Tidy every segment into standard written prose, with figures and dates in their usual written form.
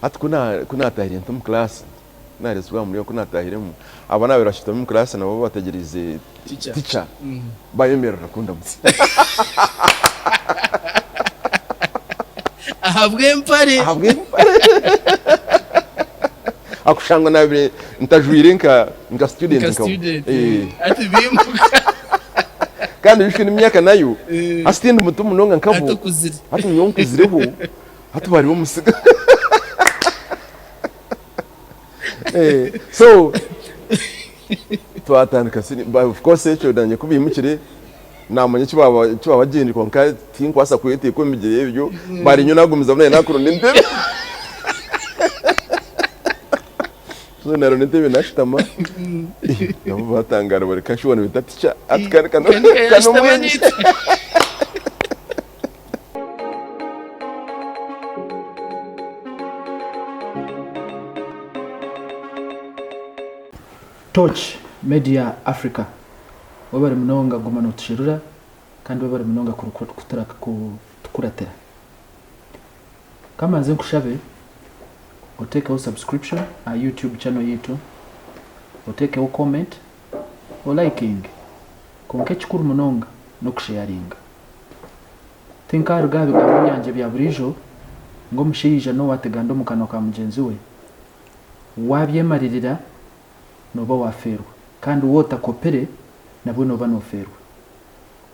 ati kuna tahire ntum class nareswa muri kuna tahiremo abana birashita mu class nabo bategereze teacher bayemera nakunda mutsi ahabwe mpare akushanga nabire ntajwire nka student ati bimuka kandi bishwe n'imyaka nayo asitinde umutumu nonga nkabo atukuzire ati nyonkuzireho ati bari bomusiga so twatandika sini of course cyo danye kubimukire namanye cyo bagenda konka tinkwasa kwete ko migire ibyo bari nyo nagumiza bune nakuru n'intebe so naro n'intebe nashitama nabo batangara bari kashobora bitaticha atkana kano mwenye Touch Media Africa wabari mnonga gumana utushirura kandi wabari mnonga kutaraka kuratera kama nkushabe uteke u subscription a YouTube channel yetu uteke u comment o liking konke chikuru mnonga no kusharinga tinka rugabe kamanyanje bya burijo ngo mushirija no wategando mukano ka mugenzi we wabyemarira noba waferwa kandi wota kopere nabwo noba noferwa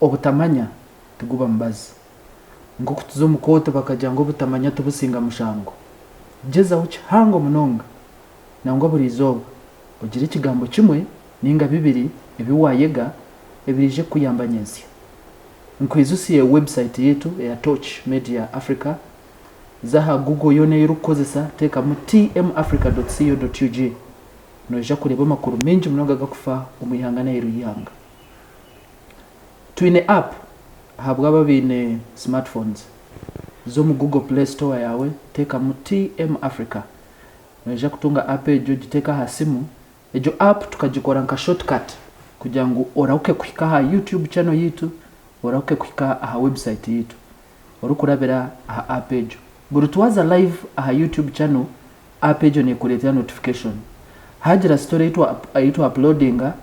obutamanya tuguba mbazi ngo kutuzo mukota bakajya ngo butamanya tubusinga mushango jeza uchi hango munonga nangwa burizo ugira ikigambo kimwe ninga bibiri ebiwayega ebirije kuyambanyezi nkwizusiye website yetu ya Touch Media Africa zaha Google yone yirukozesa teka mu tmafrica.co.ug noja kureba makuru menji mnoga gakufa umuyihanga na yiruyanga twine app habwa babine smartphones zo mu Google Play Store yawe teka mu TM Africa noja kutunga app ejo giteka hasimu ejo app tukajikora nka shortcut kugira ngo orauke kwika ha YouTube channel yitu orauke kwika ha website yitu orukurabera ha app ejo burutwaza live ha YouTube channel app ejo ne kuletea notification hajira story yitu uploadinga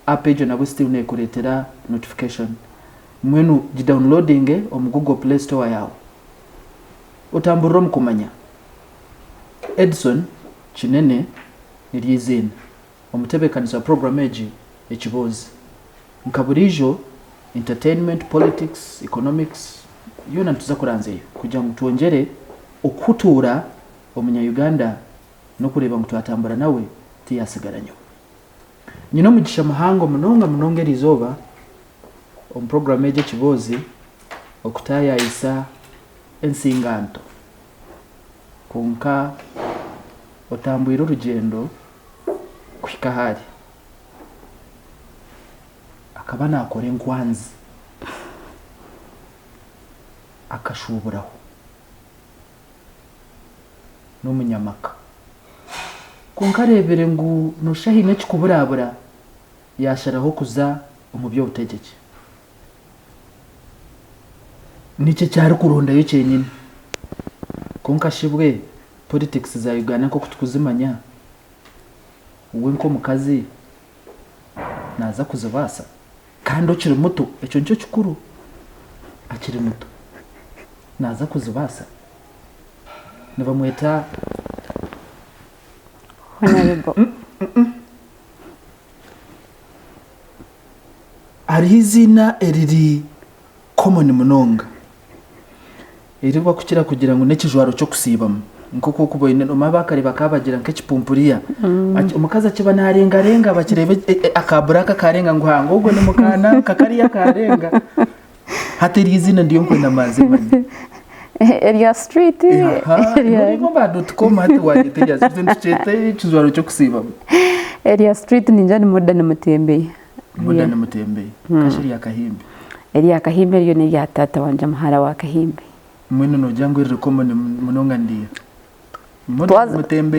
app ejo nabo still ne kuletera notification mwenu jidownloadinge omu Google Play Store yawe utamburo mkumanya Edson Chinene nilizina omutebekanisa program eji Ekiboozi nkaburijo entertainment politics economics yona tuzakuranze kugira ngo tuongere okutura omunya Uganda no kureba ngo twatambura nawe tiyasigaranyo nyino mugisha mahango munongera izoba program eje Ekiboozi okutaya isa ensinganto konka otambwira urugendo kwikahari akaba nakore nkwanzi akashuburaho n'umunyamaka konka rebere ngo nushahine kikuburabura yasharaho kuza umubyo butegeke nice cyari kuronda yo cyenyine konka shibwe politics za Uganda ko kutukuzimanya uwe nko mukazi naza kuzibasa kandi okiri muto ecyo nicyo kikuru akiri muto naza kuzibasa nibamweta honorable ari izina eriri common munonga iriba kukira kugira ngo nekijwaro cyo kusibamo nkoko kuboyine no mabakare bakabagira nk'ekipumpuriya umukaza kiba narenga bakirebe akaburaka karenga ngo hango ubwo n'umukana kakariya karenga hateri izina ndiyo kwenda mazimanye area street area ngomba.com hati wagiteja zitendicete ikizwaro cyo kusibamo area street ninja ni modern mutembeye kashiri ya kahimbe area kahimbe yo ni ya tata wanje mahara wa kahimbe mwene no jango iri common munonga ndiye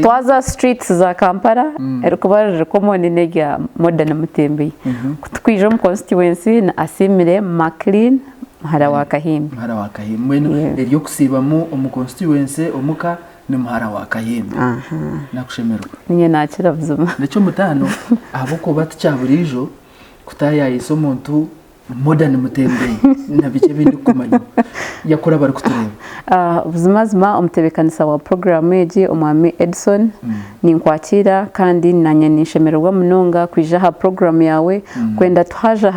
twaza streets za Kampala erikuba common nega modern mutembeye kutwije mu constituency na Asiimire Mackline mahara wa kahimbe mwene eriyo kusibamo mu constituency omuka n'umuhara wa Kayembe nakushemerwa ninye nakira buzima nicyo mutano abuko baticyaburijo kutaya isomuntu modern mutembeye nabike bindi kumanya yakora bari kutureba ubuzima umutebekanisa wa program yeje umwami Edson ni nkwakira kandi nanye nishemerwa munonga kwija ha program yawe kwenda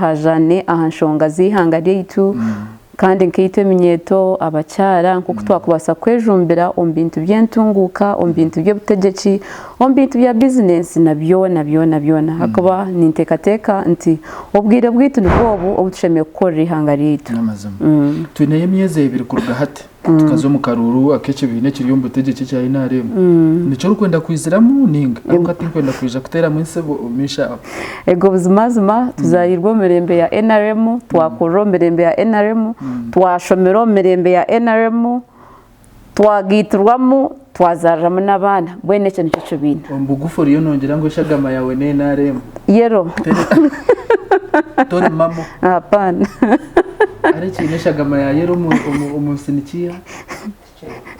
hajane ahanshonga zihangariye yitu kandi nkite minyeto abacyara nko twakubasa kwejumbira ombintu byentunguka ombintu byo butegeki ombintu bya business nabyo hakaba nintekateka nti obwire bwitu nibwo obutushemeye gukora ihangariye yitu tuneye myeze ibiri kuruga hate tukazo mu karuru akece bine kiri yombo tegeke cya inarem nico rukwenda kwiziramu ninga avuga ati kwenda kwija kutera mwese misha ego buzima tuzayirwa mirembe ya NRM twakuro mirembe ya NRM twashomero mirembe ya NRM twagiturwamo twazaramo n'abana bwene cyo nicyo bintu ombugufu riyo nongera ngo shagama yawe ne NRM yero tore mamo hapana ari kineshagama ya yero umusinikiya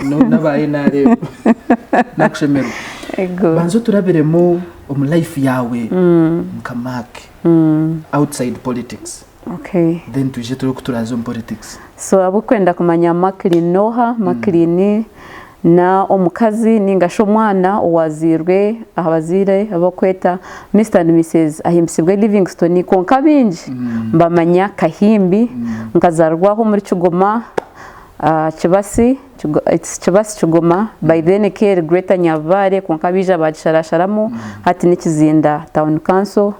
no nabaye NRM nakushemero ego banzo turabiremo life yawe mkamake outside politics okay then tuje turi kuturazo politics so abukwenda kumanya Mackline na omukazi ningasho mwana owazirwe abazire abakweta Mr and Mrs ahimbisibwe Livingstone konka bingi mbamanya Kahimbi nkazarwaho muri Kigoma Kibasi Kigoma by then care Greater Nyavare konka bija bagisharasharamo hati nikizinda town council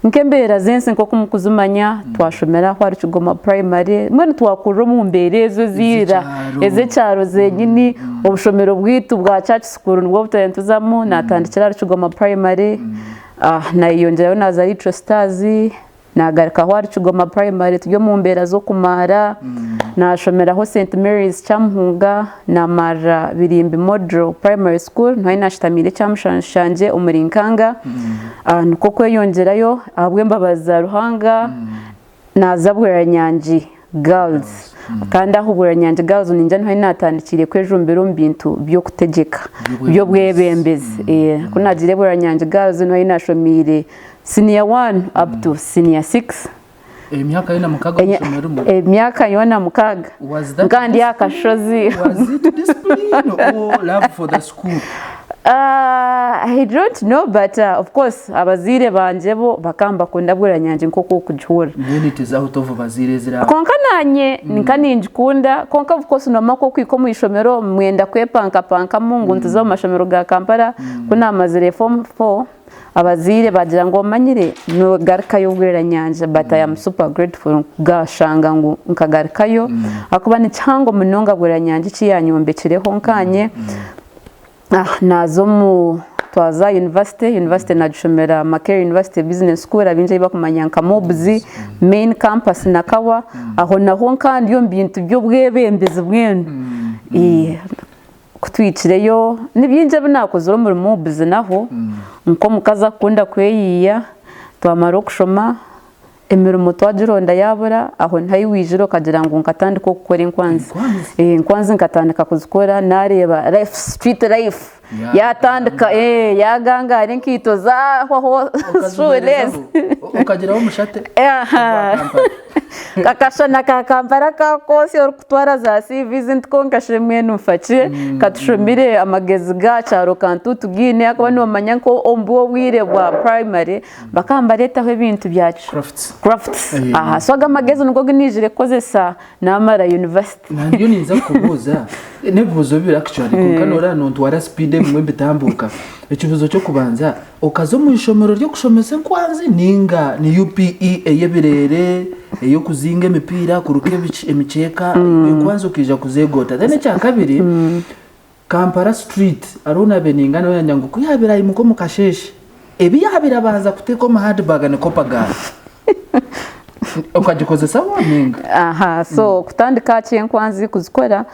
nkembera zense nko kumukuzumanya twashomera kwa Kigoma primary mwene twakuro mu mberezo zira eze cyaro zenyini obushomero bwitu bwa church school nubwo butayentuzamo natandikira Kigoma primary nayiyongerayo nazari Stars nagaruka kwa Kigoma primary tujyo mu mbera zo kumara nashomeraho St Mary's Chamhunga na mara birimbi model primary school nayo nashitamire cyamushanje umurinkanga nuko kweyongerayo abwe mbabaza Ruhanga nazabwera Nyanji girls kandi aho bwera Nyanji girls ninja nayo natandikire kwejumbira mbintu byo kutegeka byo bwebembeze kunagire bwera Nyanji girls nayo nashomire senior 1 up to senior 6 emyaka yona mukaga mushomero mu emyaka yona mukaga kandi yakashozi was it discipline or love for the school I don't know but of course abazire banje bo bakamba kunda bwera Nyanji nko kujura when it is out of bazire zira konka nanye ninjikunda konka of course no mako kwiko mu ishomero mwenda kwepanka mungu ntuzo mashomero ga Kampala kuna amazire form 4 abazire bagira ngo manyire no garkayo bwera Nyanji but I am super grateful gashanga ngo nkagarkayo akuba ni cyango munonga bwera Nyanji ciyanyombekireho nkanye nazo mu twaza university najishomera Mackline University Business School abinje bakumanya nkamobzi main campus nakawa aho naho kandi yo mbintu byo bwebembeze bwenu kutwikireyo nibyinje binakoze muri mobzi naho nko mukaza kunda kweyiya twamara kushoma emirimo twagironda yabura aho ntayiwijiro kagira ngo nkatandika gukora inkwanzi nkatandika kuzikora nareba life street life yatandika yagangara nkito zaho stress ukagira wo mushate kakashana ka Kampala ka kose orukutwara za CV ntikonkashemwe numfache katushomire amagezi ga cyaro kantu tugine akaba no manya ko ombo bwire bwa primary bakamba leta ho ibintu byacu crafts swaga amagezi nuko ginijire kozesa namara university nanyo ninza kubuza nebuzo bira actually kunkanora nontu wara speed mwe bitambuka ikibuzo cyo kubanza okazo mu ishomero ryo kushomesa nkwanzi ninga ni UPE eyebirere eyo kuzinga imipira kuruke emiceka kwanza ukija kuzegota then cya kabiri Kampala street arona beninga no yanyango kuyabira imuko mukasheshe ebi yabira banza kuteko ma handbag ne kopaga ukajikoze sawa ninga so kutandika cyenkwanzi kuzikora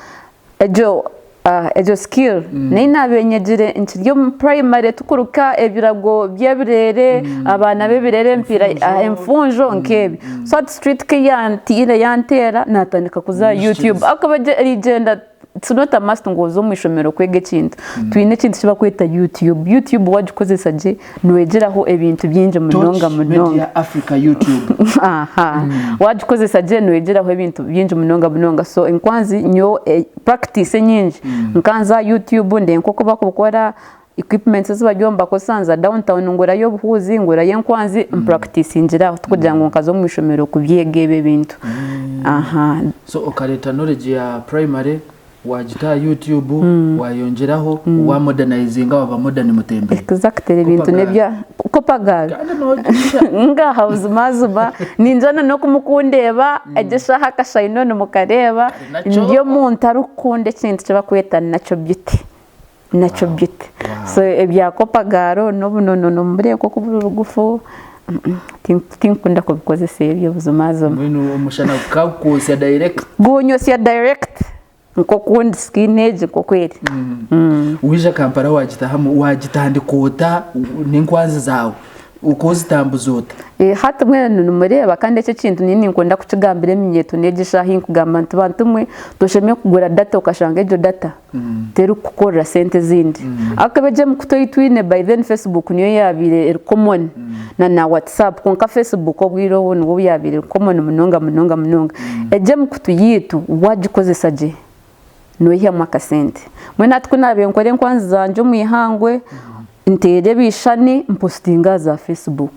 ejo skill nina benyegire inchiryo primary tukuruka ebirago byebirere abana bebirere mpira emfunjo nkebi so street ke yantira yantera natandika kuza YouTube akabaje rigenda it's not a must ngo zo mwishomero kwege kintu twine kintu kiba kwita YouTube wagikozesa je nwegeraho ebintu byinje munonga Media Africa YouTube wagikozesa je nwegeraho ebintu byinje munonga so inkwanzi nyo practice nyinji nkanza YouTube ndenko kuba kubukora equipment zibajomba ko sanza downtown ngora yo buhuzi ngora yenkwanzi practice injira tukugira ngo nkazo mwishomero kubyegebe bintu so okareta knowledge ya primary wajita YouTube wayongeraho wa modernizing aba modern mutembe exactly ibintu nebya kopagara nga house mazuba ninjana no kumukundeba egesha hakashayino no mukareba ndiyo muntu arukunde kintu kiba kweta nacho beauty so ebya kopagaro no mbere ko kubura rugufu tinkunda ko bikoze sebyo buzumazo mwenu umushana kakose direct gonyosia direct nko kundi skinage ko kweli wije Kampala wagitandikota ninkwanzi zawe ukozitambuzote hata mwene numureba kandi icyo kintu nini nkunda kukigambira eminyeto negisha hinkugamba ntubantumwe toshemye kugura data ukashanga ejo data teru kukora sente zindi akabeje mukutoyitwine by then Facebook niyo yabire common na WhatsApp konka Facebook obwiro wonu wo yabire common munonga eje mukutuyitu wagikozesa je noyiha makasente mwena tukunabe nkore nkwanzi zanje mwihangwe ntere bishani mpostinga za Facebook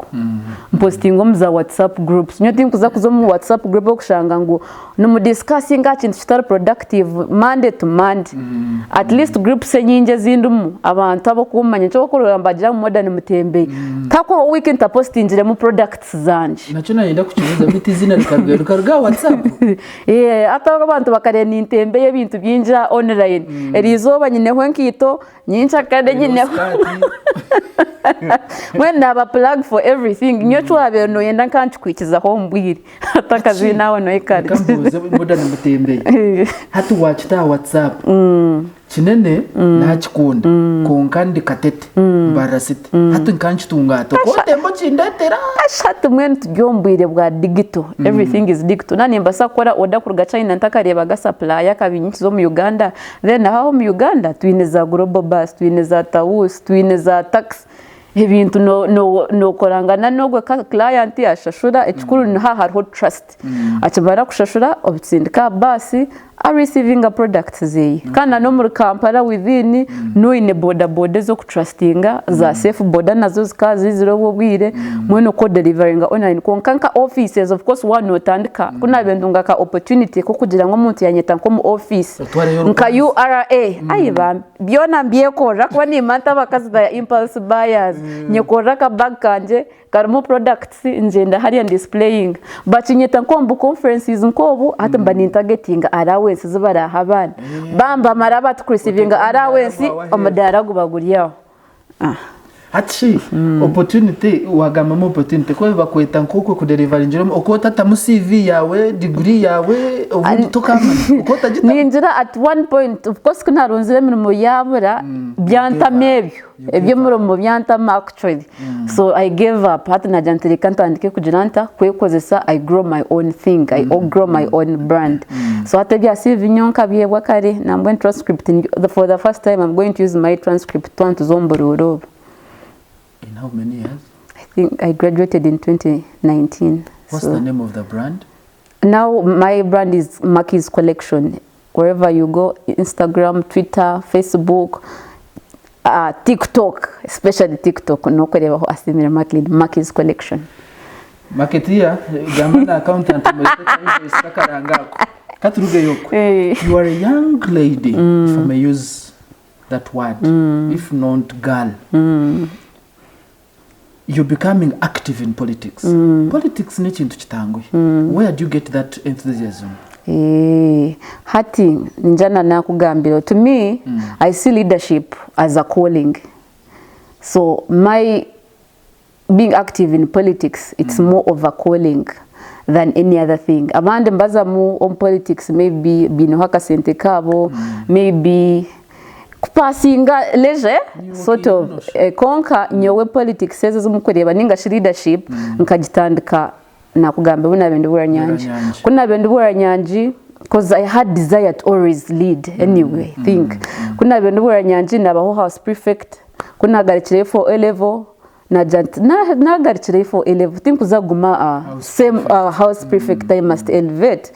mpostinga mu WhatsApp groups nyo tinkuza kuzo mu WhatsApp group okushanga ngo no mu discussing kintu kitari productive Monday to Monday at least groups nyinje zindumu abantu abo kumanya cyo kurambajira mu modern mutembe tako weekend postingire mu products zanje nacho nayenda kukibuza biti zina rukaruga WhatsApp ataho abantu bakare nintembe y'ibintu byinja online erizoba nyine hwenkito nyincha kade nyine when aba plug for everything nyo twabe no yenda nkanchikwikiza ho mbwiri atakazi nawe no ikari kambuze modern mutembe hatu wachita WhatsApp kinene nakikunda konkandi katete barasite hatu nkanchitungato ko tembo kindetera ashatu mwene tujyombwire bwa digital everything is digital nani mbasa kora oda kuruga China ntakareba ga supplier kabinyi zo mu Uganda then aho mu Uganda twine za global bus twine za Taus twine za tax ibintu no korangana no client yashashura ekikuru ni hariho trust akibara kushashura obitsindika basi are receiving a product zeye kana no muri Kampala within no in border zo kutrustinga za safe border nazo zikazi ziro bobwire mweno ko delivering online konkanka offices of course one notandika kuna bendunga ka opportunity ko kugira ngo umuntu yanyeta nko mu office nka URA ayiba byona mbyeko rakwa ni manta bakazi da impulse buyers nyekora ka bag kanje karimo products njenda hari displaying bachinyeta nkombu conferences nkobu hata mbani targeting allowance zibara habana bamba maraba tukurisivinga allowance omadara gubaguriyaho Hachi opportunity wagama opportunity ko bakweta nkoko ku deliver njiro okota tamu CV yawe degree yawe ubundi tokama okota gita ninjira at one point of course kuna ronzire mirimo yabura byantamebyo ebyo mirimo byantama actually so I gave up hata najantere kantandike kujiranta kwekozesa I grow my own thing I grow my own brand so hata bya CV nyonka byebwa kare nambwe transcript for the first time I'm going to use my transcript to zombororo. In how many years? I think I graduated in 2019. What's the name of the brand? Now my brand is Mackline's Collection. Wherever you go, Instagram, Twitter, Facebook, TikTok, especially TikTok, no kwelewa ho Asiimire Mackline, Mackline's Collection. Marketeer, gamana accountant mwestakarangako. Katuruge yoko. You are a young lady, if I may use that word, if not girl. You're becoming active in politics. Politics ni chintu chitangu. Where do you get that enthusiasm? Hati njana na kugambiro. To me, I see leadership as a calling. So my being active in politics, it's more of a calling than any other thing. Amande mbaza mu on politics, maybe binohaka sente kabo, maybe kupasinga leje sort of konka nyowe politics seze zumukureba ninga leadership nkagitandika nakugambe buna bende bura nyanji kuna bende bura nyanji because I had desire to always lead anyway. I think kuna bintu bura nyanji nabaho house prefect kuna garikire for A level na garikire for A level think uzaguma same house prefect I must elevate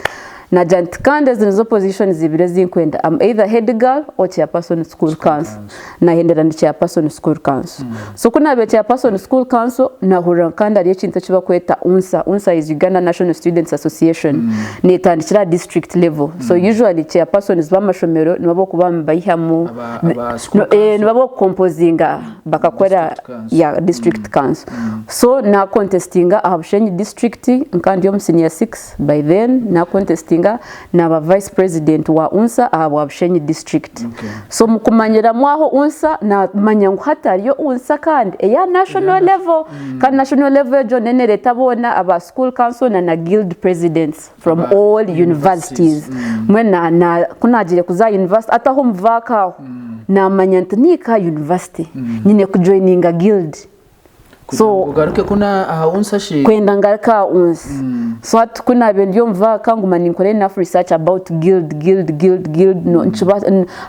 na jant kandi zinizo positions zibire zinkwenda I'm either head girl or chairperson school council na hendera ndi chairperson school council so kuna be chairperson school council na hurankanda ari kintu kiba kweta unsa is Uganda National Students Association ni tandikira district level so usually chairperson is bamashomero nibabo kuba mbayihamu nibabo composinga bakakora ya district council so na contestinga Bushenyi district nkandi yo senior 6 by then na contesting na vice president wa unsa wa Bushenyi district so mukumanyira mwaho unsa na manyangu hatariyo unsa kandi ya national level kandi national level jo nene retabona aba school council na guild presidents from all universities mwena na kunagire kuza university ataho mvaka na manyantunika university nyine kujoininga guild so ugaruke kuna unsa shi kwenda ngaraka unsa so at kuna bendio mvaka nguma ninkore enough research about guild no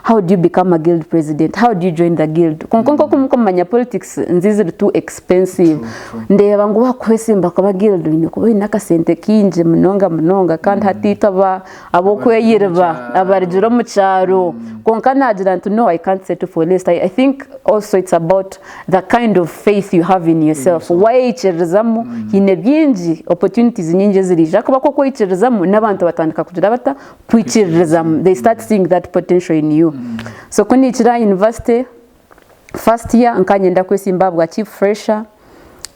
how do you become a guild president, how do you join the guild konko kumanya politics nzizi too expensive ndeba ngo wakwesimba kwa guild ni kuba inaka sente kinje mnonga kandi hatitaba abokweyirba abarjuro mu cyaro konka nagira to know I can't settle for less. I think also it's about the kind of faith you have in yourself why ichirizamu hine byinji opportunities nyinje zirija kuba koko ichirizamu n'abantu batandika kugira bata kwichirizamu they start seeing that potential in you so kuni ichira university first year nkanyenda kwesimba bwa chief fresher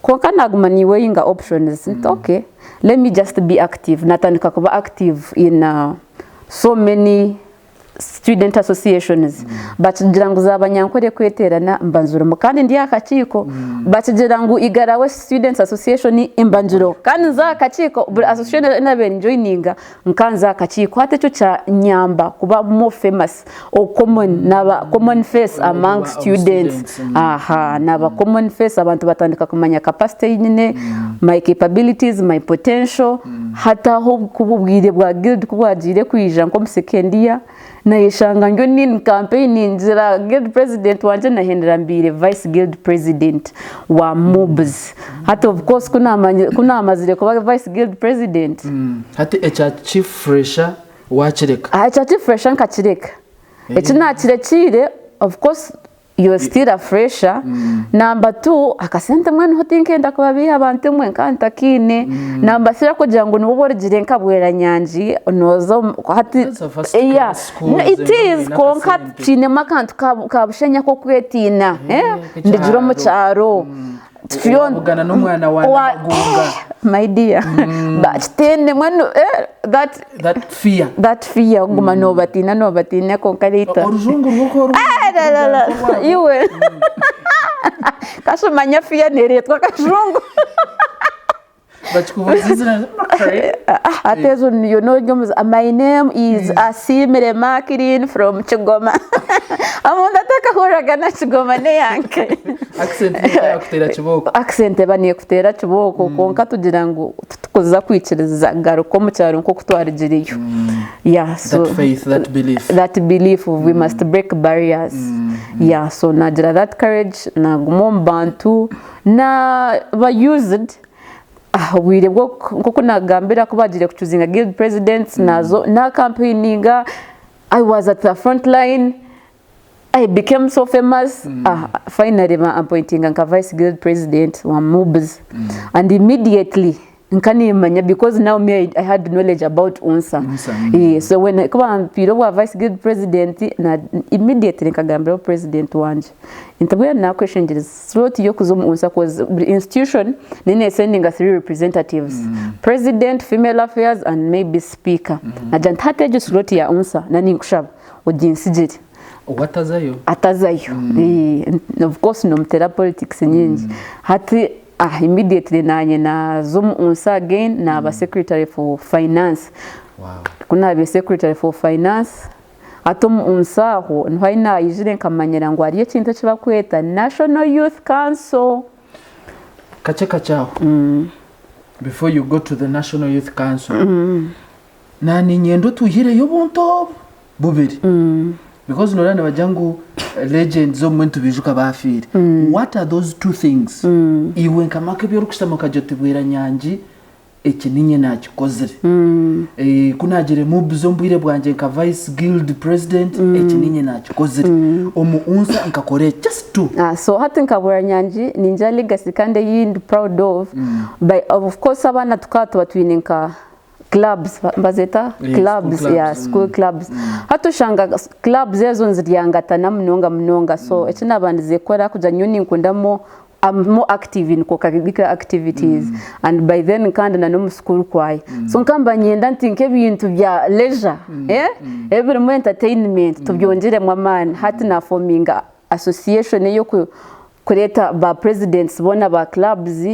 konka naguma ni weighing options okay let me just be active natandika kuba active in so many student associations but jirangu zabanyankore kweterana mbanzuro mukandi ndi akachiko but jirangu Igara we students association imbanzuro kandi za akachiko association na ben joininga nkanza akachiko hate cyo cha nyamba kuba more famous or common face among students naba common face abantu batandika kumanya capacity nyine my capabilities my potential hata ho kububwire bwa guild kubwagire kwija nko musekendia na yeshanga ngyo nini campaign nzira guild president wanje na hendera mbire vice guild president wa MUBS hata of course kuna amazire kuba vice guild president hati echa chief fresher wachireka echa chief fresher nkachireka echina chirekire of course you're still a fresher number 2 akasente mwana hotinkenda kuba biha abantu mwe kanta kine number 3 ko jangu nubo jirenka bwera nyanji nozo hati yeah it is konka chine makantu ka Bushenya ko kwetina ndijuro mu cyaro ugana n'umwana wa gunga my dear but then when that fear nguma no batina konka leta urujungu ruko iwe kasumanya fear neretwa kajungu atezo you know my name is Asiimire Mackline from Chigoma amunda takahuraga na Chigoma ne yanke accent baniye kutera kiboko konka tugira ngo tukoza kwikiriza garuko mu cyaro nko kutwarigiriyo yeah so that belief we must break barriers yeah so nagira that courage na gumombantu na ba used wire bwo koko nagambira ko bagire kuchuzinga guild presidents nazo na campaigninga I was at the front line I became so famous finally appointing a vice guild president wa MUBS and immediately nkanimanya because now me I had knowledge about unsa so when I come piro wa vice guild president na immediately nkagambira president wanje intabwe na question is slot yo kuzomu unsa cause institution nene sending us 3 representatives president female affairs and maybe speaker na jantate jo slot ya unsa na ninkushaba ojinsijiri atazayo of course no mtera politics nyingi hati immediately nanye na zoom unsa again na ba secretary for finance kuna be secretary for finance atom unsaho ntwaina yijire nkamanyira ngo ari ikintu kiba kweta National Youth Council kacheka chao before you go to the National Youth Council nani nyendo tuhire y'obunto bubiri because norana bajangu legends zo muntu bijuka bafire what are those two things iwe nkamake byo rukusama kajotibwira nyanji ekininye nakikozere kunagire mu zo mbwire bwanje nka vice guild president ekininye nakikozere unsa nkakore just two so hati nkabura nyanji ninja legacy kandi yindi proud of by of course abana tukato batwininka clubs bazeta clubs ya school clubs hatushanga clubs ezo nziryangata mnonga so ekina abandi zekora kuja nyoni nkundamo I'm more active in kokabika activities and by then kandi na no school kwai so nkamba nyenda ntinke ibintu bya leisure every moment entertainment tubyongere mwamana hati na forming association yo kureta ba presidents bona ba clubs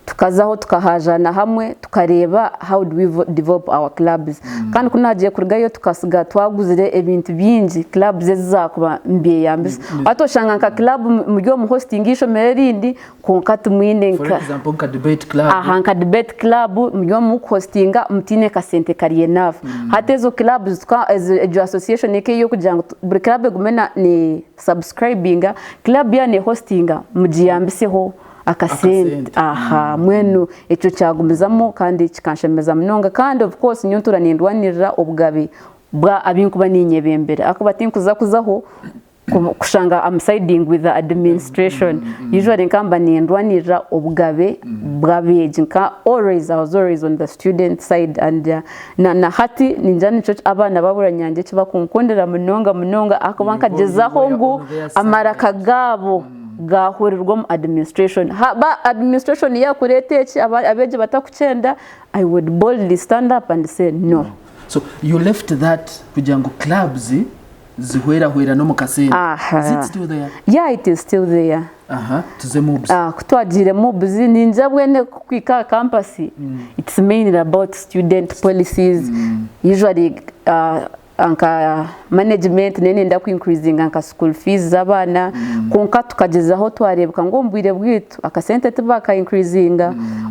tukazaho tukahajana hamwe tukareba how do we develop our clubs kandi kunagiye kurgayo tukasiga twaguzire ibintu byinji clubs zizakuba mbiye yambise atoshanga nka club muryo mu hosting isho merindi konkatu mwine nka for example nka debate club nka debate club muryo mu hostinga mutine ka sente kariye naf hatezo clubs twa association yake yo kugira ngo buri club gumena ni subscribinga club ya ne hostinga mujiyambiseho akasente mwenu echo cyagumizamo kandi kikanshemeza mnonga kandi of course nyontura nindwanirira obgabe bwa abinkuba ninyebembere akuba tinkuza kuzaho kushanga I'm siding with the administration usually nkamba nindwanirira obgabe bwabeje nka always I was always on the student side and na hati ninjani church abana babura nyange kibakunkundira mnonga akuba nkagezaho ngo amaraka gabo gahurirwa mu administration ba administration ya kureteke abeje batakucenda I would boldly stand up and say no. So you left that kujango clubs zihwera no mukasente. Is it still there? Yeah, it is still there. Tuze mobs. Kutwagire mobs ninja bwene kwika campus. It's mainly about student policies. Usually anka management nene nda ku increasing anka school fees zabana konka tukagezaho twarebuka ngo mbwire bwitu akasente tubaka increasing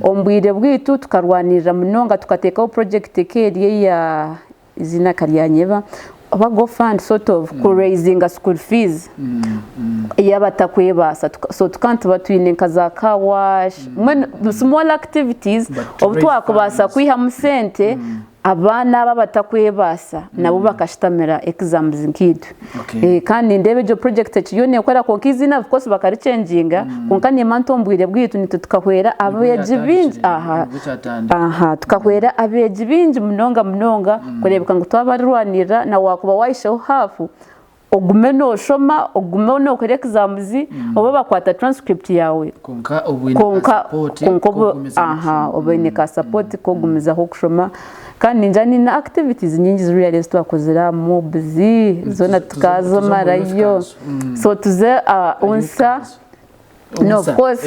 ombwire bwitu tukarwanirira mnonga tukatekaho project keriye ya izina karyanyeba abago fund sort of raising a school fees yabatakwebasa so tukantu batwininka za car wash small activities obutwakubasa kwiha musente abana babatakwebasa nabo bakashitamira exams nkidu kandi ndebe jo project ekiyone kwera konkizina of course bakari changinga konkanye mantombwire bwitu nitukahwera abeje binji tukahwera abeje binji mnonga kurebeka ngo twabarwanira na wakuba waishaho hafu ogume no shoma ogume no kore exams obo bakwata transcript yawe konka obwene support ko gumizaho kushoma kandi njani na activities nyingi ziriya twakozera mobzi zona tukazo marayo so tuze unsa no of course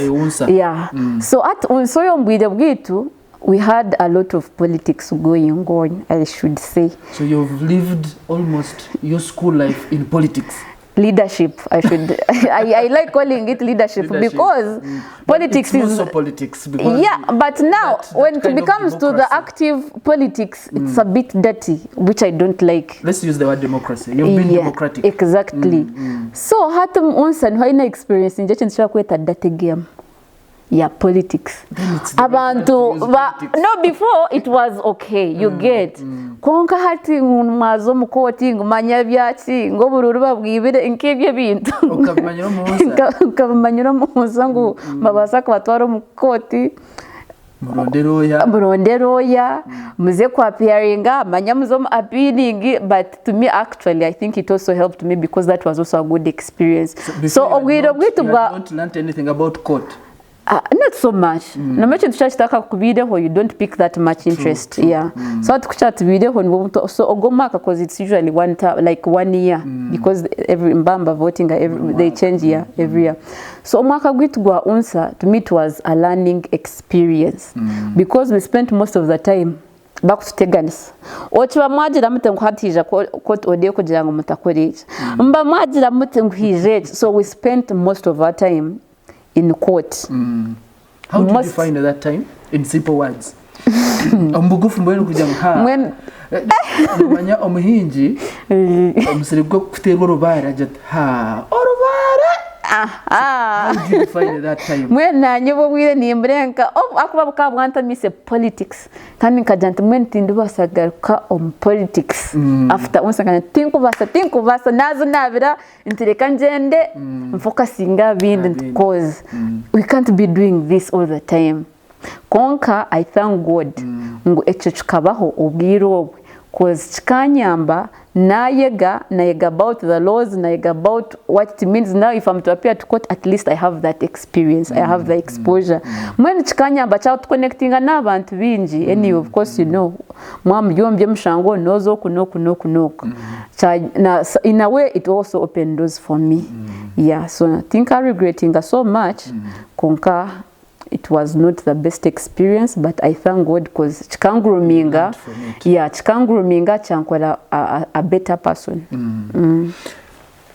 yeah so at unso yombwire bwitu we had a lot of politics going on, I should say. So you've lived almost your school life in politics. Leadership, I should. I like calling it leadership because politics is also politics. Because but now when it becomes to the active politics, it's a bit dirty, which I don't like. Let's use the word democracy. You've been democratic. Exactly. So hatum unsan haina experience in just kweta dirty game. Yeah, politics. Abantu no before it was okay, you get. Konka hati mwazo mukoti ngumanya byaki ngo bururu babwibire inkebye bintu. Ukabimanyira muza ngo mabasa kwatwara mukoti. Muronderoya muze kwa appearinga manyamuzo appearing but to me actually I think it also helped me because that was also a good experience. So ogwiro bwitu bwa don't learn anything about court. Not so much. No much tushaka kubideho you don't pick that much interest. True. Yeah. So tukuchat bideho so ogomaka because it's usually one year because every mbamba voting they change year every year. So omwaka gwitugwa unsa to me it was a learning experience because we spent most of the time back to teganisa ochiba mwagira mute nguhatija ko ode kugira ngo mutakoreje mba mwagira mute nguhije so we spent most of our time in court. How do you define that time in simple words? Ombugufu mbwenu kujya ha manya omuhingi omusiri bwo kuterwa rubara ajya ha orubara how did you find at that time mwena nyobo bwire nimbrenka akuba bukabwanta mise politics kandi nkajanta mwenti ndubasagaruka politics after unsanga tinku basa nazo nabira ntireka njende mfocusinga bindi cause we can't be doing this all the time konka I thank God ngo echo chikabaho ubwiro cause chikanyamba nayega about the laws nayega about what it means now if I'm to appear to court at least I have that experience I have the exposure when chikanyamba cha connecting n'abantu binji anyway of course you know mwambyombe mshango nozo kuno in a way it also opened doors for me yeah so I think I'm regretting so much konka it was not the best experience but I thank God because chikanguruminga chikanguruminga chankwala a better person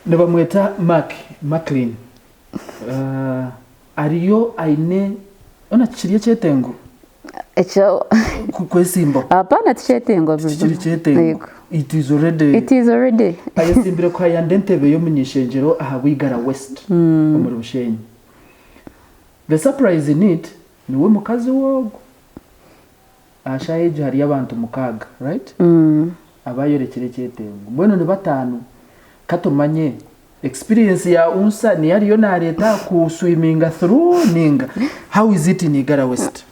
nabamweta Mackline ariyo aine ona chiriye chetengo echo kwesimbo apana chetengo chetengo it is already ayesimbire kwa yandentebe yo munyishenjero aha Igara West muri Bushenyi. The surprise in it niwe mukazi wogo ashaje hari abantu mukaga right abayorekere cyetengo mbona ni batanu katumanye experience ya unsa ni yari yo na leta ku swimming through ninga how is it in Igara West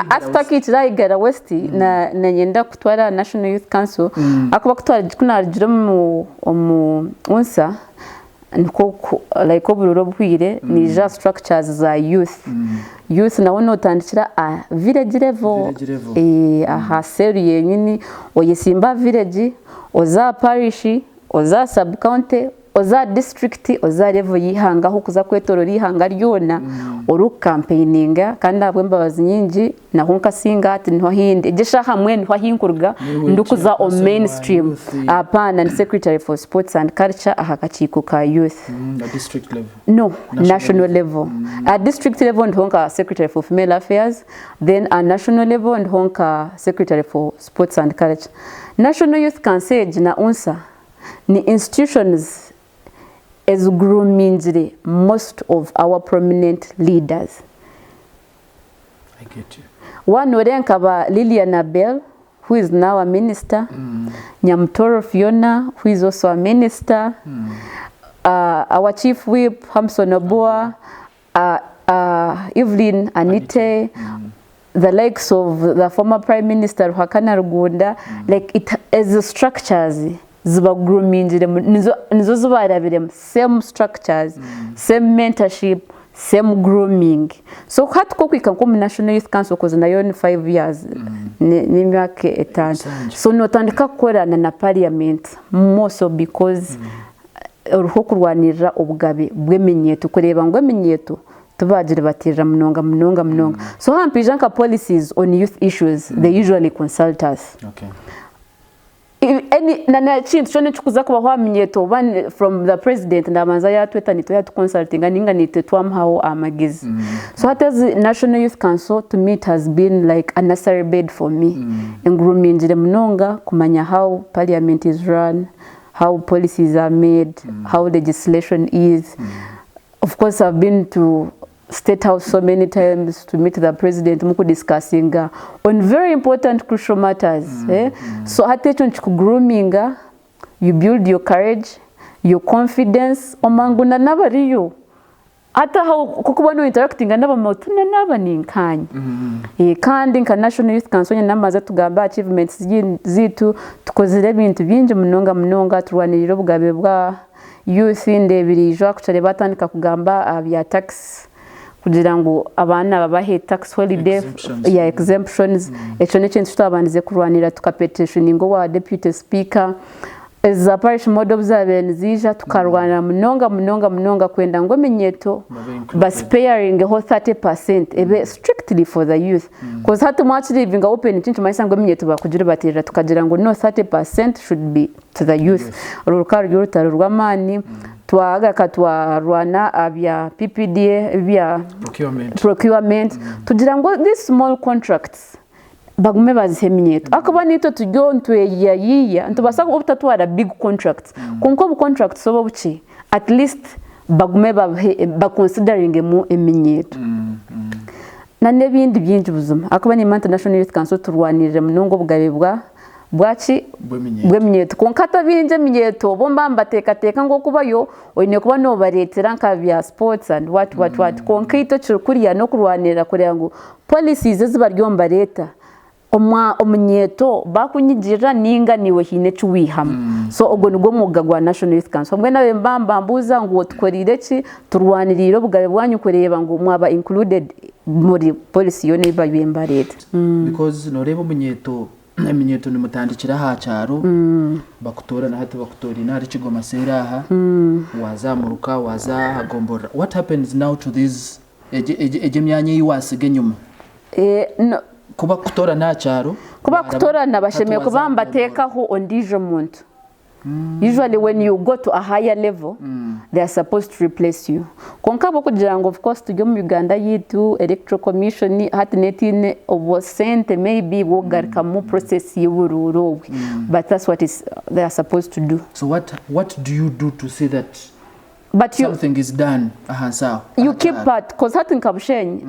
after kitira Igara West na nyenda kutwara National Youth Council akuba kutwara kunarjira mu unsa niko like obururo bwire ni just structures za youth na wono tandikira a village level aha serie nyini oyesimba village oza parish oza sub county oza district oza level yihanga ho kuza kwetoro rihanga ryona oru campaigninga kandi abwe mbabazi nyingi na honka singa ati nho hinde gisha hamwe nho hinkurga ndukuza o mainstream apana ni secretary for sports and culture ahakachiko ka youth district level no national level at district level ndhonka secretary for female affairs then at national level ndhonka secretary for sports and culture national youth council na unsa ni institutions as grooming most of our prominent leaders. I get you. One orenka ba Lilian Abel, who is now a minister, Nyamtoro Fiona, who is also a minister, our chief whip Hamson Oboa, Evelyn Anite, the likes of the former prime minister Ruhakana Rugunda, like it as structures ziba grooming nizo zubarabirem same structures same mentorship same grooming so hatko kwika ko National Youth Council koze nayo ni 5 years ni myaka 5 so notandika korana na parliament most because uruho kurwanira ubugabe bwemenyeto kureba ngo emenyeto tubagire batira mnonga so hampija nka policies on youth issues they usually consult us any nana chintu chone chukuza kuba hwamenyeto one from the president ndamanza yatweta nito yatu consulting aninga nite twamhaho amagizi so what as National Youth Council to me it has been like a nursery bed for me engruminjire mnonga kumanya how parliament is run how policies are made how legislation is of course I've been to State House so many times to meet the president muku discussing on very important crucial matters so hatecho nchiku grooming you build your courage your confidence omanguna nabariyo hata how kukubona interacting naba mutuna naba ninkanya kandi nka National Youth Council namaze tugamba achievements zitu tukozire ibintu byinje munonga turwanirira bugabe bwa youth ndebirijo kucare batandika kugamba bya tax kugira ngo abana babahe tax holiday ya exemptions echo n'ekintu tutabandize kurwanira tukapetitioningo wa deputy speaker as a parish model observance zija tukarwana munonga kwenda ngo menyeto but sparing the whole 30% ebe strictly for the youth because hatu much living open chintu maisa ngo menyeto bakugira batira tukagira ngo no 30% should be to the youth urukaro y'urutaro rw'amani twaga katwarwana abya PPDA bya procurement tugira ngo these small contracts bagume bazihe eminyeto akuba nito tujyo ntweya yiya ntubasa obutatwara big contracts konko bu contracts obo buki at least bagume baconsidering mu eminyeto na nebindi byinji buzuma akuba ni International Youth Council turwanirira munongo bugabe bwachi bw'eminyeto konkata binje eminyeto bomba mbateka ngo kubayo oyine kuba no baretera nka via sports and what konkito kirukuriya no kurwanira kure ngo policies zibaryomba leta omunyeto bakunyijira ninga niwe hine chuwihama so ogo nigwo muga gwa National Youth Council mwe nawe mbamba mbuza ngo tkorire ki turwaniriro bugabe bwanyu kureba ngo mwaba included muri policy yo niba yemba leta because no rebo munyeto eminyeto ni mutandikira ha cyaro bakutora na hati bakutori nari kigoma seraha wazamuruka wazahagombora. What happens now to this eje myanya yiwasige nyuma no kuba kutora na cyaro kuba kutora na bashemeye kubamba teka ho ondijo muntu. Usually when you go to a higher level they are supposed to replace you konkabo kugira ngo of course tujye mu Uganda yitu electoral commission hati netine obosente maybe wogarika mu process y'ubururowe but that's what is they are supposed to do. So what do you do to see that but something is done you keep part because hati nkabushenyi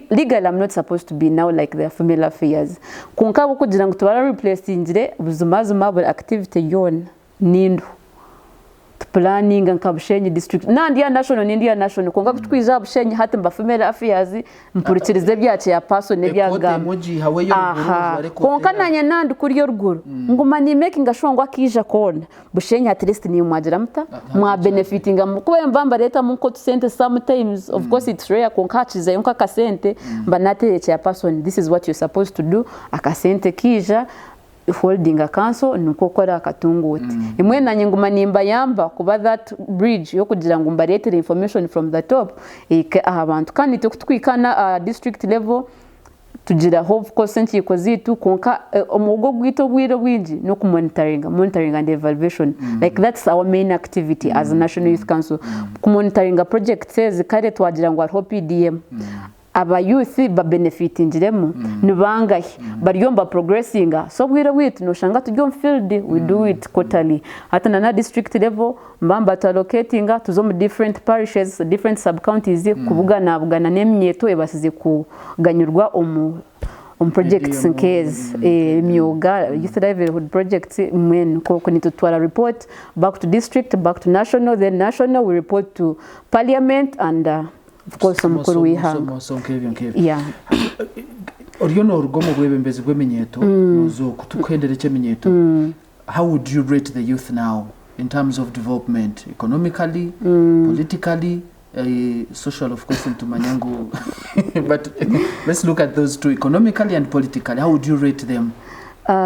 legal I'm not supposed to be now like their family affairs kunkabo kugira ngo tubara replace ingire buzuma buri activity yon nindu planning nkabushenyi district nandiya national konga kutwiza bushenyi hati mba family affairs mpurikirize byace ya person nebyaga konka nanye nandi kuri yo ruguru nguma ni making ashongwa kija kona bushenyi at least ni mwagira muta mwa benefitinga kuba mbamba leta mu ko sente sometimes of course it's rare konka chiza yonka kasente mba natereke ya person this is what you're supposed to do akasente kija holding a council nuko kora akatunguti imwe nanye nguma nimba yamba kuba that bridge yo kugira ngo mbarete information from the top abantu kandi tukutwikana district level tugira hope ko senti ikozitu konka omugo gwito bwiro bwinji no ku monitoring and evaluation like that's our main activity as a National Youth Council ku monitoring project says kare twagira ngo hope PDM aba youth ba benefitingiremo nibangaye baryomba progressing so bwira witu no shanga tujyo field we do it quarterly hata na district level mbamba to allocating to some different parishes different sub counties kubugana bugana nemyeto ebasize kuganyurwa projects in case myuga youth livelihood projects men ko nitutwara report back to district back to national then national we report to parliament and of course mukuru wihanga yeah oryono urugomo gwebembezi gwemenyeto muzo kutukwendere cyemenyeto how would you rate the youth now in terms of development economically politically social of course into manyangu but let's look at those two economically and politically how would you rate them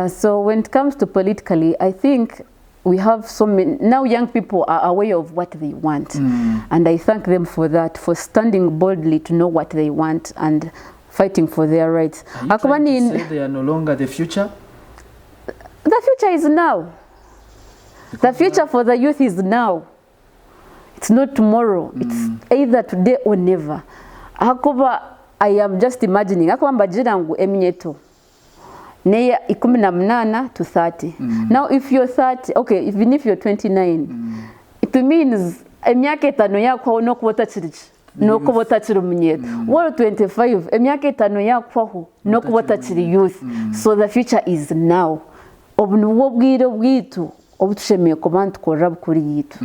so when it comes to politically I think we have so many now young people are aware of what they want and I thank them for that for standing boldly to know what they want and fighting for their rights. Are you say they are no longer the future? The future is now. Because the future for the youth is now. It's not tomorrow. It's either today or never. I am just imagining mbajira eminyeto neya 18 to 30 now if you're 30 okay even if you're 29 it means emyaka 5 yakwaho no kubota kiriki no kubota kiri munyeto wari 25 emyaka 5 yakwaho no kubota kiri youth so the future is now obnuwo bwiro bwitu obutushemeye kubantu korab kuri yitu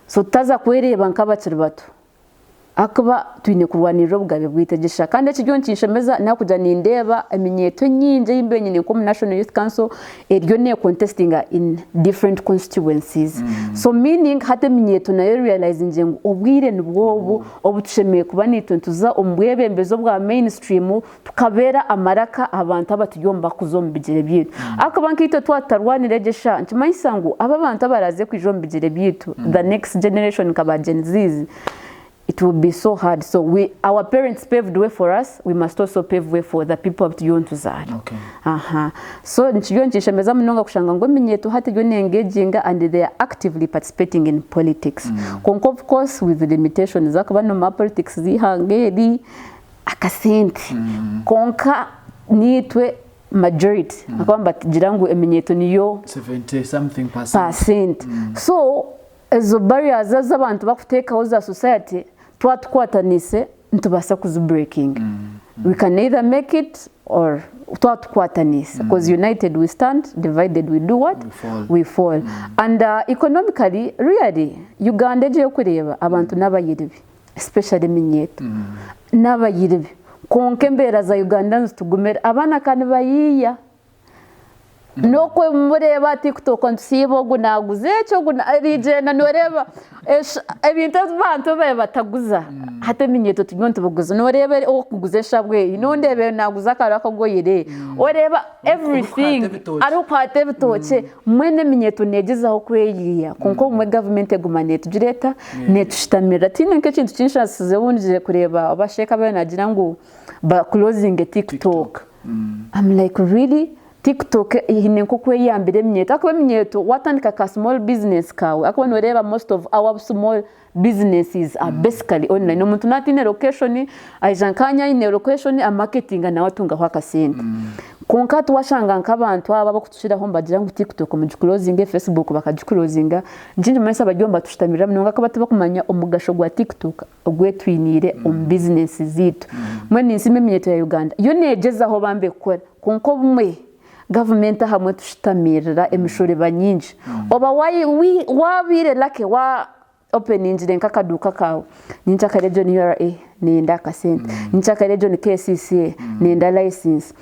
so taza kwereba nk'abakiri bato akaba twine kurwanirira bugabe bwitegesha kandi ekijyo nkinshemeza nakuja nindeba eminyeto nyinje yimbenye ne ko National Youth Council eryo ne contesting in different constituencies so meaning hate minyeto nayo realizing ngo obwire nubwo obutushemeye kuba nituntuza ombwebembezo bwa mainstream tukabera amaraka abantu abatuyomba kuzombigire byitu akaba nkito twatarwanire gesha nkimanyisa ngo aba bantu abaraze kwijombigire byitu the next generation kaba Gen Z it will be so hard. So our parents paved way for us. We must also pave way for the people of Tuyontu Zari. Okay. So nchiyonchishemeza mnonga kushanga ngo minyeto hati yone engaging and they are actively participating in politics. Konko of course with the limitations zakaba no politics zihangeri akasenti. Konka nitwe majority akaba tugira ngo eminyeto niyo 70 something percent so ezo barriers z'abantu bakutekaho za society twatwatanise ntubasa kuzibreaking we can either make it or twatwatanise because united we stand, divided we do what? We fall. And economically really Uganda je kureba abantu n'abayiribi especially eminyeto n'abayiribi konke mbera za Uganda tugumera abana kandi bayiya nokwe mureba TikTok nsibo gunaguze cyo gunarijena noreba ebintu abantu bataguza hata minyeto tunyonto buguza noreba okuguze shabwe nondebe naguza kara kagoyire oreba everything ari kwate bitoche mwene minyeto negezaho kweyiya konko mu government egumanete direta netushitamira tine nke kintu kinshasize wunje kureba abasheka banagira ngo ba closing TikTok. I'm like really TikTok ihine kokwe yambere mnyeto akwe mnyeto watandika ka small business kawe akwe noreba most of our small businesses are basically online umuntu natine location ajankanya ine location a marketing na watunga kwa kasente konka twashanga nkabantu aba bakutushiraho mbagira ngo TikTok mu closing Facebook bakajiclosinga njinje mwese abajyomba tushitamira mnonga akabati bakumanya umugasho gwa TikTok ogwetwinire business zitu mwene nsime mnyeto ya Uganda yo negezaho bambe kora konko bumwe government hamwe tushitamira emishore banyinji oba wabire lake wa opening nka kaduka kawe ninchaka region URA nenda kasente ninchaka region KCC nenda license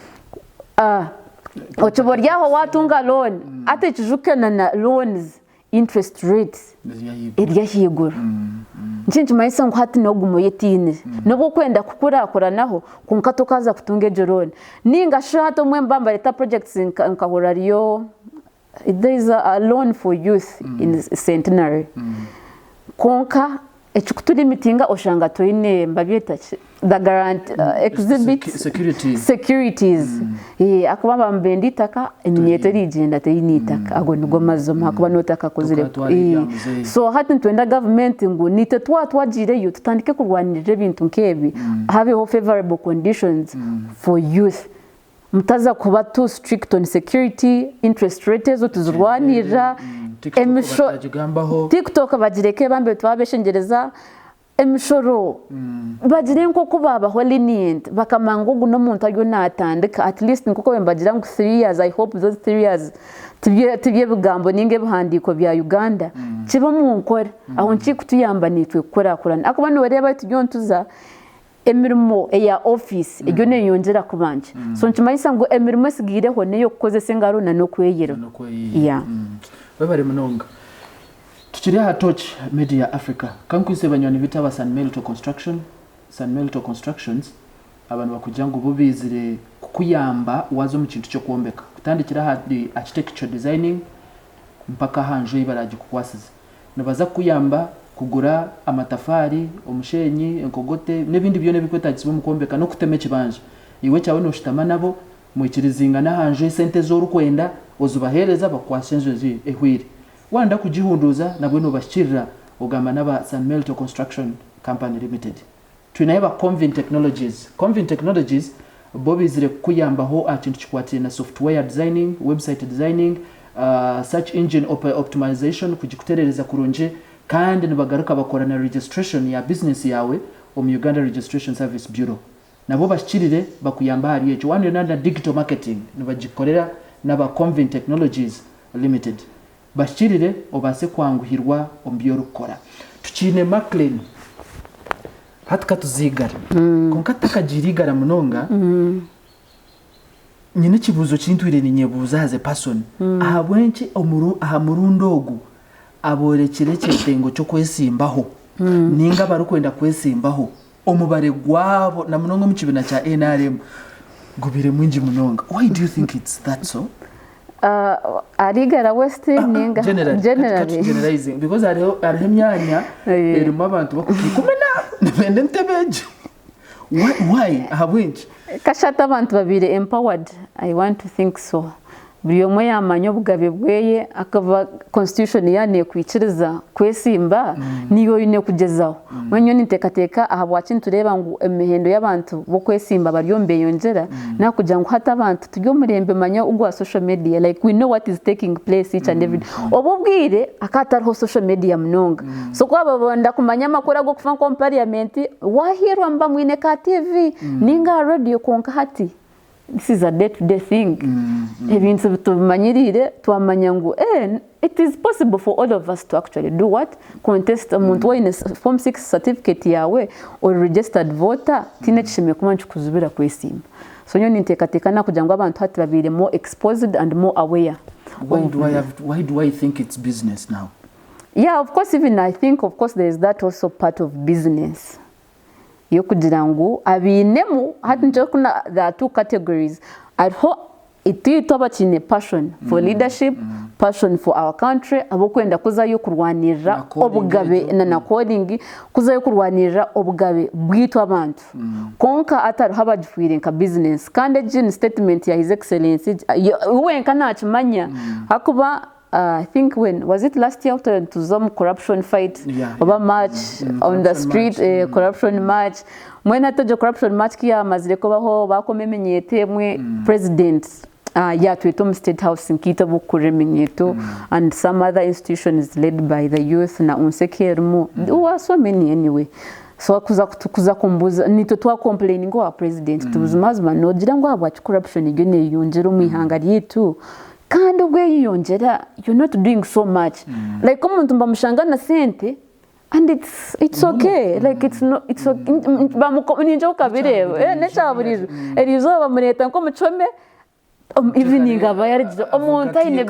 ochoboryaho watunga loan ate kijukana na loans interest rates irya higura nchinchi maisa ngo hati no gumoyetine no kwenda kukurakoranaho kunka tokaza kutunge jorone ninga shato mwembamba leta projects nkahorariyo there is a loan for youth in centenary konka echukuturi mitinga oshanga toine mbabyeta the guarantee exhibit securities akubamba mbenditaka emnyeto rigenda teyinitaka ago nigo mazomo akuba notaka kozire so hati ntwenda government ngo nite twagire yo tutandike kurwanirira ibintu nkebi habeho favorable conditions for youth mutaza kuba too strict on security interest rates tuzurwanira emisho TikTok bagireke bambe twabeshengereza emishoro bagire nko kubabaho lenient bakamango guno muntu ayo natandika at least nko bembagira ngo 3 years I hope those 3 years tibye bugambo ninge buhandiko bya Uganda kiba mu nkore aho nkikutuyamba nitwe korakorana akuba no reba tujontuza emirimo ya office egyo ne yongera kubanje so nkimayisa ngo emirimo sigireho neyo kukoze sengaro na no kweyero babare munonga tukiri ha touch media Africa kankwise banyoni bitaba Sunmelto Constructions abantu bakujya ngo bubizire kukuyamba wazo mu kintu cyo kuombeka kutandikira hadi architecture designing mpaka hanje ibaraje kukwasiza nabaza kuyamba kugura amatafari omushenyi enkogote nebindi byone bikwetagize mu kuombeka no kuteme kibanje iwe cyawe no shitama nabo mu ikirizinga na hanje sente zo rukwenda ozubahereza bakwashenje ehwire wanda kujihunduza nabwe no bashirira ogamba naba Sunmelto Construction Company Limited twinaiba Convin Technologies bobizire kuyambaho akintu kikwatira na software designing website designing search engine optimization kujikuterereza kurunje kandi nibagaruka bakora na registration ya business yawe mu Uganda Registration Service Bureau nabo bashirire bakuyamba hari ejo wandi na digital marketing nibagikorera naba Convin Technologies Limited bashirire obase kwanguhirwa ombiyo rukora tukine Mackline hatka tuzigara konka takajirigara munonga nyine kibuzo cyintwire ni nyebuza as a person ahabwenki ahamurundogu aborekere cyetengo cyo kwesimbaho ninga barukwenda kwesimbaho omubare gwabo na munonga mu kibina cya NRM gubire mwinji munonga why do you think it's that so arigara west ninga generalizing because are myanya erimo abantu bakukumena nibende ntebeje why habwenji kashata abantu babire empowered I want to think so buri omwe yamanya obugabe bweye akava constitution yane kwikiriza kwesimba niyo yine kugezaho mwenyo niteekateeka aha bwaki tureba ngu emihendo y'abantu bo kwesimba bariyo mbeyongyera nakugira ngu hata abantu turi omurembe manya ogwa social media like we know what is taking place each and every day obubwire akatariho social media mnonga so kwaba bonda kumanya amakuru ago kufa nko parliament wahirwa mba mwine ka TV ninga radio konka hati. This is a day-to-day thing. Ebintu bitumanyirire twamanya ngu it is possible for all of us to actually do what? Contest umuntu wine form 6 certificate yawe or registered voter tine kishime kumanchi kuzubira kwesimba. So nyo niteekateekana kugira ngu abantu hati babire more exposed and more aware. Why do I think it's business now? Yeah, of course, even I think of course there is that also part of business. Yo kugira ngu abinemu hati nje kuna there are two categories atho iti abakine passion for leadership, passion for our country, abo kwenda kuza yo kurwanirira obugabe na coding kuza yo kurwanirira obugabe bwitwa abantu konka atari habajifwire nka business kandi gin statement ya his excellency wenka nachimanya hakuba I think when was it last year after to some corruption fight over march on the street corruption march mwena tojo corruption march kia mazire ko baho bakomemenyete mwe president ya twetom state house nkita bukuremenyeto and some other institutions led by the youth na unsekermo there were so many anyway so kuza kumbuza nito twa complaining wa president tubuzumazuma no gira ngo abwa corruption igene yongera umihanga ryitu kandi ubwe yiyongera you're not doing so much like umuntu mbamushanga na sente and it's okay like it's okay bamukominje ukabireba necaburizo erizo bamureta nko mucome evening abayarizo umuntu ine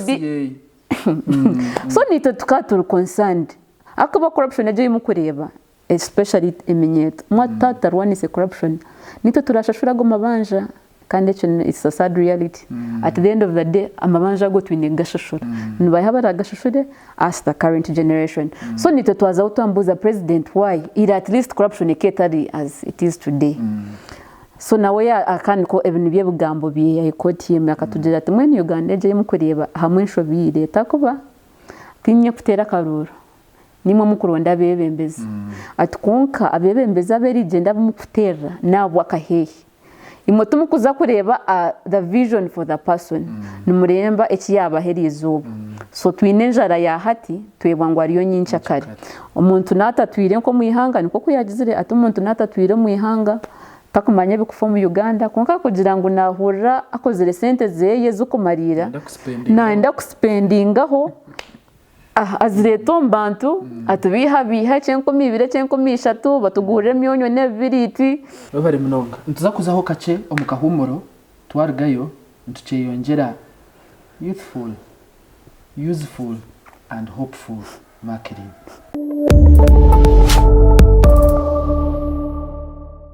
so nito tukatura concerned akaba corruption eje yimukureba especially eminyeto mwatata rwanise corruption nito turashashura go mabanja kandi it's a sad reality at the end of the day amabanja go twinegashashura nibaye habaragashashure as the current generation so nito twaza utambuza president why it at least corruption eketari as it is today so nawe ya akani ko ebintu bye bugambo biye ikoti yemya akatugira ati mwene Uganda eje mukureba hamwe nshobire takuba tinye kutera karuro nimwe mukuronda bebembeza atukonka abebembeza berigenda bumukutera nabo akahehe imoto mukuza kureba the vision for the person numuremba ekiyaba herizuba so twinenjara ya hati twebangwa ariyo nyinshi akari umuntu natatwire nko muihanga niko kuyagizire ati umuntu natatwire muihanga takumanya bikufa mu Uganda konka kugira ngo nahura akozere sente zeye zukumarira naenda kuspendingaho azireto mbantu atubiha cyenko mibire cyenko mishatu batugurire myonyo nebiriti babare mnonga ntuza kuzaho kace omukahumuro twargayo ntuceyongera youthful useful and hopeful Mackline.